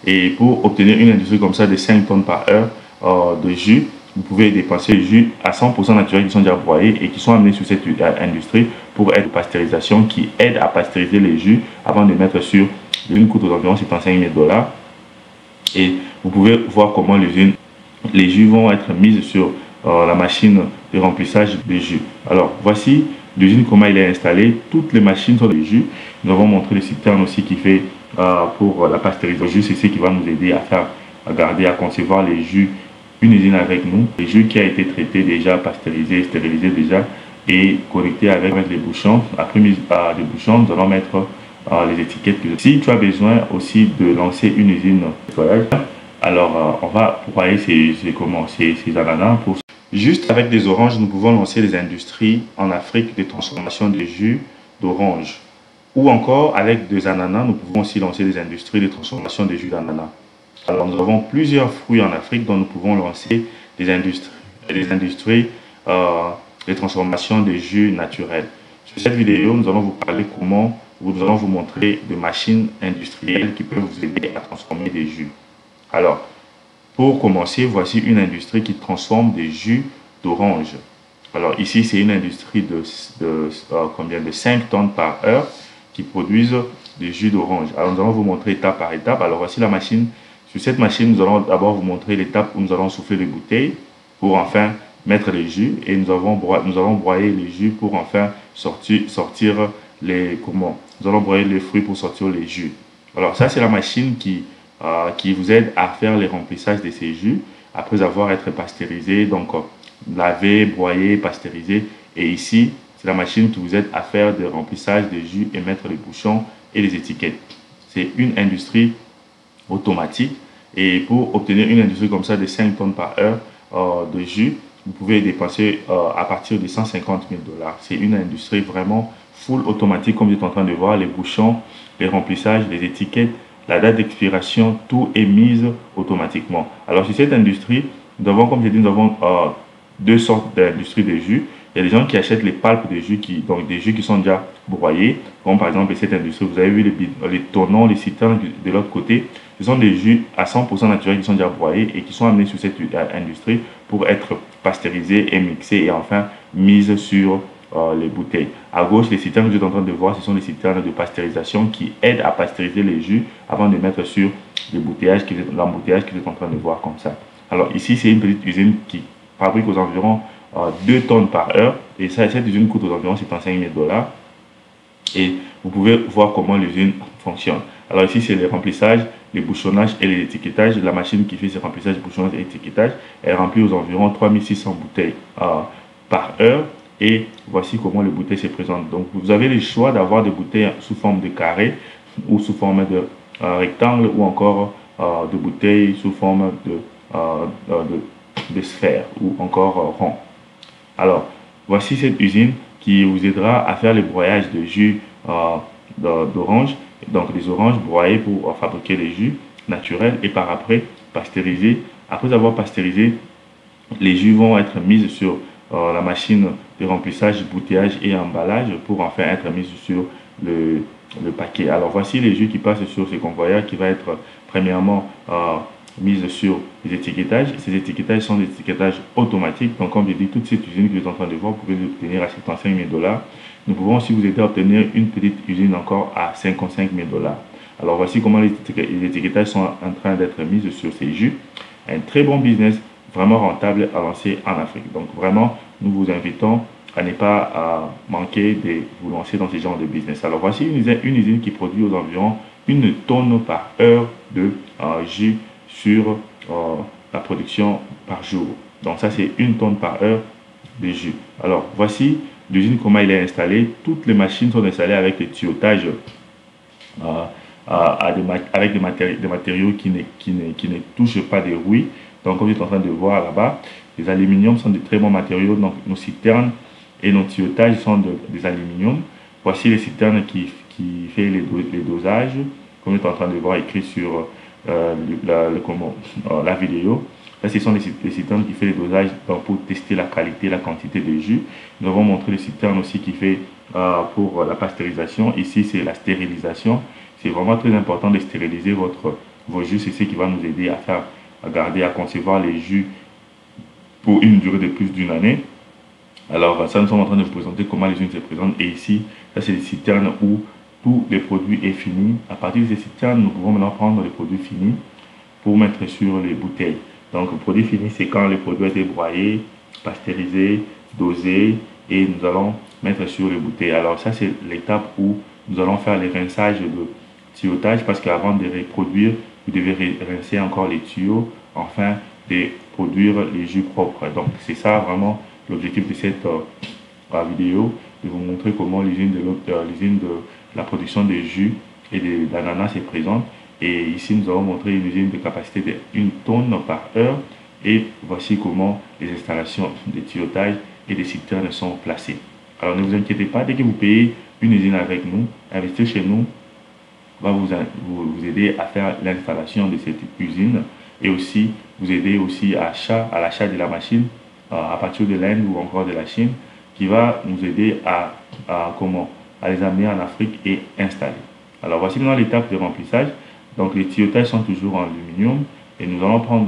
Et pour obtenir une industrie comme ça de 5 tonnes par heure de jus, vous pouvez dépenser le jus à 100% naturel qui sont déjà broyés et qui sont amenés sur cette industrie pour être pasteurisation qui aide à pasteuriser les jus avant de mettre sur une coûte aux environs 75 000 $. Et vous pouvez voir comment les jus vont être mis sur la machine de remplissage de jus. Alors voici l'usine, comment il est installé. Toutes les machines sont des jus. Nous avons montré le citerne aussi qui fait pour la pasteurisation. C'est ce qui va nous aider à garder, à concevoir les jus. Une usine avec nous, les jus qui a été traité déjà, pasteurisé, stérilisé déjà et connecté avec les bouchons. Après mise des bouchons, nous allons mettre les étiquettes. Si tu as besoin aussi de lancer une usine de nettoyage, alors on va broyer ces ananas. Juste avec des oranges, nous pouvons lancer des industries en Afrique de transformation de jus d'orange. Ou encore avec des ananas, nous pouvons aussi lancer des industries de transformation de jus d'ananas. Alors nous avons plusieurs fruits en Afrique dont nous pouvons lancer des industries de transformation de jus naturels. Sur cette vidéo, nous allons vous parler comment, nous allons vous montrer des machines industrielles qui peuvent vous aider à transformer des jus. Alors, pour commencer, voici une industrie qui transforme des jus d'orange. Alors ici, c'est une industrie de 5 tonnes par heure qui produisent des jus d'orange. Alors nous allons vous montrer étape par étape. Alors voici la machine. Sur cette machine, nous allons d'abord vous montrer l'étape où nous allons souffler les bouteilles pour enfin mettre les jus. Et nous allons broyer les jus pour enfin sortir les... Comment? Nous allons broyer les fruits pour sortir les jus. Alors ça, c'est la machine qui vous aide à faire les remplissages de ces jus après avoir été pasteurisé, donc lavé, broyé, pasteurisé. Et ici, c'est la machine qui vous aide à faire des remplissages de jus et mettre les bouchons et les étiquettes. C'est une industrie automatique. Et pour obtenir une industrie comme ça de 5 tonnes par heure de jus, vous pouvez dépenser à partir de 150 000 $. C'est une industrie vraiment full automatique, comme vous êtes en train de voir. Les bouchons, les remplissages, les étiquettes, la date d'expiration, tout est mis automatiquement. Alors sur cette industrie, nous avons, comme j'ai dit, nous avons deux sortes d'industries de jus. Il y a des gens qui achètent les palpes de jus, donc des jus qui sont déjà broyés, comme par exemple cette industrie. Vous avez vu les tonneaux, les citernes de l'autre côté. Ce sont des jus à 100% naturels qui sont déjà broyés et qui sont amenés sur cette industrie pour être pasteurisés et mixés et enfin mis sur les bouteilles. À gauche, les citernes que vous êtes en train de voir, ce sont les citernes de pasteurisation qui aident à pasteuriser les jus avant de mettre sur l'embouteillage que vous êtes en train de voir comme ça. Alors ici, c'est une petite usine qui fabrique aux environs 2 tonnes par heure et ça, cette usine coûte aux environs 75 000 $. Et vous pouvez voir comment l'usine fonctionne. Alors ici, c'est les remplissages, les bouchonnages et les étiquetages. La machine qui fait ces remplissages, bouchonnages et étiquetages, elle remplit aux environs 3600 bouteilles par heure. Et voici comment les bouteilles se présentent. Donc vous avez le choix d'avoir des bouteilles sous forme de carré ou sous forme de rectangle ou encore de bouteilles sous forme de sphère ou encore rond. Alors voici cette usine qui vous aidera à faire le broyage de jus d'orange, donc des oranges broyées pour fabriquer les jus naturels et par après pasteuriser. Après avoir pasteurisé, les jus vont être mis sur la machine de remplissage, bouteillage et emballage pour enfin être mis sur le paquet. Alors voici les jus qui passent sur ce convoyeur qui va être premièrement mis sur les étiquetages. Ces étiquetages sont des étiquetages automatiques. Donc comme je dis, toute cette usine que vous êtes en train de voir, vous pouvez l'obtenir à 75 000 $. Nous pouvons aussi vous aider à obtenir une petite usine encore à 55 000 $. Alors voici comment les étiquetages sont en train d'être mis sur ces jus. Un très bon business, vraiment rentable à lancer en Afrique. Donc vraiment, nous vous invitons à ne pas manquer de vous lancer dans ce genre de business. Alors voici une usine qui produit aux environs 1 tonne par heure de jus sur la production par jour. Donc ça, c'est 1 tonne par heure de jus. Alors voici l'usine, comment elle est installée. Toutes les machines sont installées avec des tuyautages avec des matériaux qui ne touchent pas des rouilles. Donc comme vous êtes en train de voir là-bas, les aluminiums sont de très bons matériaux. Donc nos citernes et nos tuyautages sont des aluminiums. Voici les citernes qui fait les dosages, comme vous êtes en train de voir écrit sur la vidéo. Là, ce sont les citernes qui fait les dosages pour tester la qualité, la quantité de jus. Nous avons montré les citernes aussi qui fait pour la pasteurisation. Ici, c'est la stérilisation. C'est vraiment très important de stériliser votre vos jus. C'est ce qui va nous aider à faire, à garder, à concevoir les jus pour une durée de plus d'une année. Alors, ça, nous sommes en train de vous présenter comment les unes se présentent. Et ici, ça, c'est des citernes où tous les produits est fini. À partir de ces citernes, nous pouvons maintenant prendre les produits finis pour mettre sur les bouteilles. Donc, le produit fini, c'est quand les produits ont été broyés, pasteurisés, dosés, et nous allons mettre sur les bouteilles. Alors, ça, c'est l'étape où nous allons faire les rinçages de tuyautage, parce qu'avant de reproduire, vous devez rincer encore les tuyaux, enfin, de produire les jus propres. Donc, c'est ça vraiment l'objectif de cette vidéo, de vous montrer comment l'usine de la production de jus et d'ananas est présente. Et ici, nous allons montrer une usine de capacité de 1 tonne par heure. Et voici comment les installations de tuyautage et des citernes sont placées. Alors, ne vous inquiétez pas, dès que vous payez une usine avec nous, investir chez nous va vous aider à faire l'installation de cette usine et aussi vous aider aussi à l'achat de la machine à partir de l'Inde ou encore de la Chine, qui va nous aider à les amener en Afrique et installer. Alors, voici maintenant l'étape de remplissage. Donc, les tuyautages sont toujours en aluminium et nous allons prendre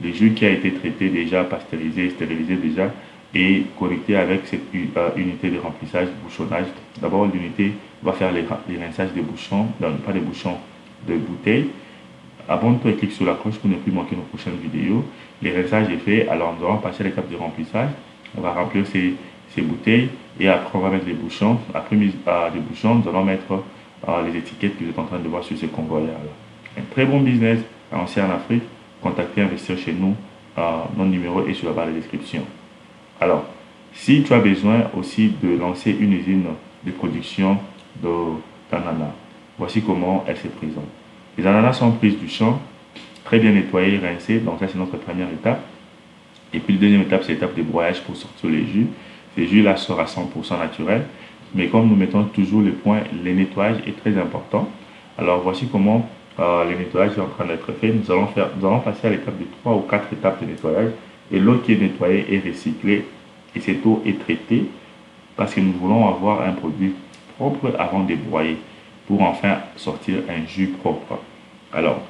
les jus qui a été traité déjà, pasteurisé, stérilisé déjà et connecté avec cette unité de remplissage, bouchonnage. D'abord, l'unité va faire les rinçages des bouchons, non, pas des bouchons, de bouteilles. Abonne-toi et clique sur la cloche pour ne plus manquer nos prochaines vidéos. Les rinçages est fait, alors nous allons passer à l'étape de remplissage. On va remplir ces bouteilles et après on va mettre les bouchons. Après mise des bouchons, nous allons mettre les étiquettes que vous êtes en train de voir sur ce convoyeur-là. Un très bon business à lancer en Afrique. Contactez, investir chez nous. Notre numéro est sur la barre de description. Alors, si tu as besoin aussi de lancer une usine de production d'ananas, voici comment elle se présente. Les ananas sont prises du champ, très bien nettoyés, rincés. Donc ça, c'est notre première étape. Et puis, la deuxième étape, c'est l'étape de broyage pour sortir les jus. Ces jus-là sortent à 100% naturel. Mais comme nous mettons toujours le point, le nettoyage est très important. Alors, voici comment le nettoyage est en train d'être fait. Nous allons passer à l'étape de 3 ou 4 étapes de nettoyage. Et l'eau qui est nettoyée est recyclée. Et cette eau est traitée parce que nous voulons avoir un produit propre avant de broyer pour enfin sortir un jus propre. Alors,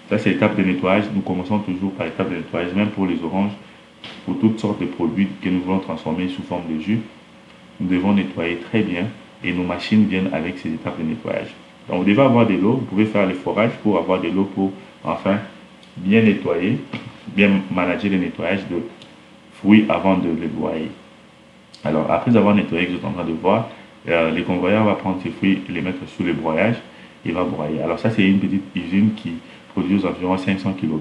ça c'est l'étape de nettoyage. Nous commençons toujours par l'étape de nettoyage, même pour les oranges, pour toutes sortes de produits que nous voulons transformer sous forme de jus. Nous devons nettoyer très bien et nos machines viennent avec ces étapes de nettoyage. Donc, vous devez avoir de l'eau. Vous pouvez faire le forage pour avoir de l'eau pour enfin bien nettoyer, bien manager le nettoyage de fruits avant de les broyer. Alors, après avoir nettoyé, que vous êtes en train de voir, le convoyeur va prendre ces fruits et les mettre sur le broyage et va broyer. Alors, ça, c'est une petite usine qui produit environ 500 kg,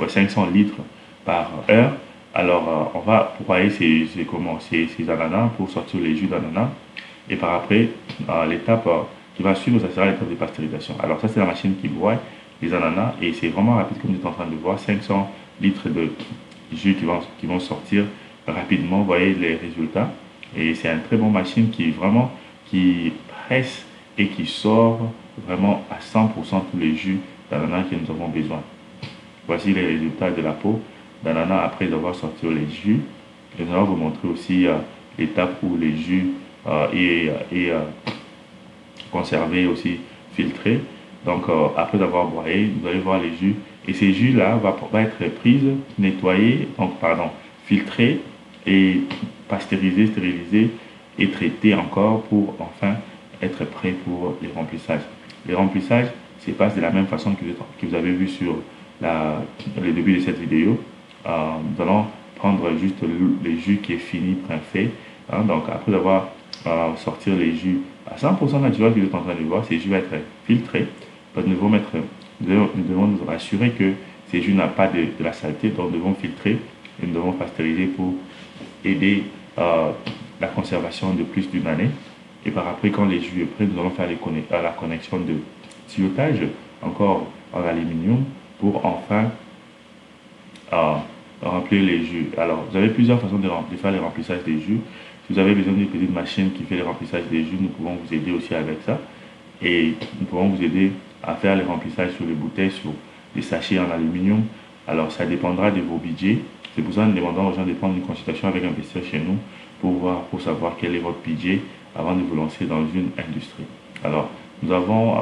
500 litres par heure. Alors, on va broyer ces ananas pour sortir les jus d'ananas. Et par après, l'étape qui va suivre, ça sera l'étape de pasteurisation. Alors, ça, c'est la machine qui broie les ananas et c'est vraiment rapide, comme vous êtes en train de voir, 500 litres de jus qui vont sortir rapidement. Vous voyez les résultats. Et c'est une très bonne machine qui presse et qui sort vraiment à 100% tous les jus d'ananas que nous avons besoin. Voici les résultats de la peau d'ananas après avoir sorti les jus. Et nous allons vous montrer aussi l'étape où les jus est conservé, aussi filtré. Donc après avoir broyé, vous allez voir les jus. Et ces jus-là vont être prises, nettoyés, filtrés et pasteurisés, stérilisés et traités encore pour enfin être prêts pour les remplissages. Les remplissages se passent de la même façon que vous avez vu sur le début de cette vidéo. Nous allons prendre juste les jus qui est fini, fait. Donc après avoir sorti les jus à 100% naturel que vous êtes en train de voir, ces jus vont être filtrés. Donc, nous devons nous rassurer que ces jus n'ont pas de la saleté, donc nous devons filtrer et nous devons pasteuriser pour aider la conservation de plus d'une année. Et par après, quand les jus sont prêts, nous allons faire la connexion de tuyautage, encore en aluminium, pour enfin remplir les jus. Alors, vous avez plusieurs façons de faire les remplissages des jus. Si vous avez besoin d'une petite machine qui fait le remplissage des jus, nous pouvons vous aider aussi avec ça. Et nous pouvons vous aider à faire les remplissages sur les bouteilles, sur les sachets en aluminium. Alors, ça dépendra de vos budgets. C'est pour ça que nous demandons aux gens de prendre une consultation avec un investisseur chez nous pour savoir quel est votre budget avant de vous lancer dans une industrie. Alors, nous avons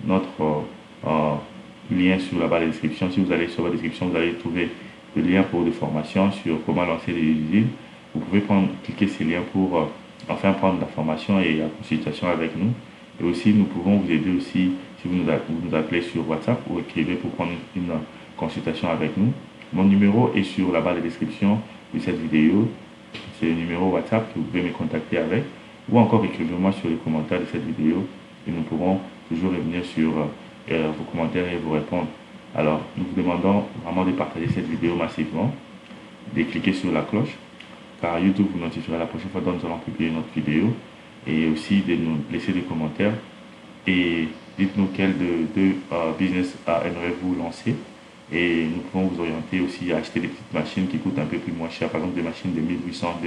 notre lien sur la barre de description. Si vous allez sur la description, vous allez trouver le lien pour des formations sur comment lancer des usines. Vous pouvez cliquer ces liens pour enfin prendre la formation et la consultation avec nous. Et aussi, nous pouvons vous aider aussi si vous nous appelez sur WhatsApp ou écrivez pour prendre une consultation avec nous. Mon numéro est sur la barre de description de cette vidéo. C'est le numéro WhatsApp que vous pouvez me contacter avec. Ou encore écrivez-moi sur les commentaires de cette vidéo et nous pourrons toujours revenir sur vos commentaires et vous répondre. Alors, nous vous demandons vraiment de partager cette vidéo massivement, de cliquer sur la cloche, car YouTube vous notifiera la prochaine fois dont nous allons publier notre vidéo, et aussi de nous laisser des commentaires et dites-nous quel de business aimeriez-vous lancer, et nous pouvons vous orienter aussi à acheter des petites machines qui coûtent un peu plus moins cher, par exemple des machines de 1800 $.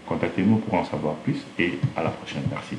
Contactez-nous pour en savoir plus et à la prochaine. Merci.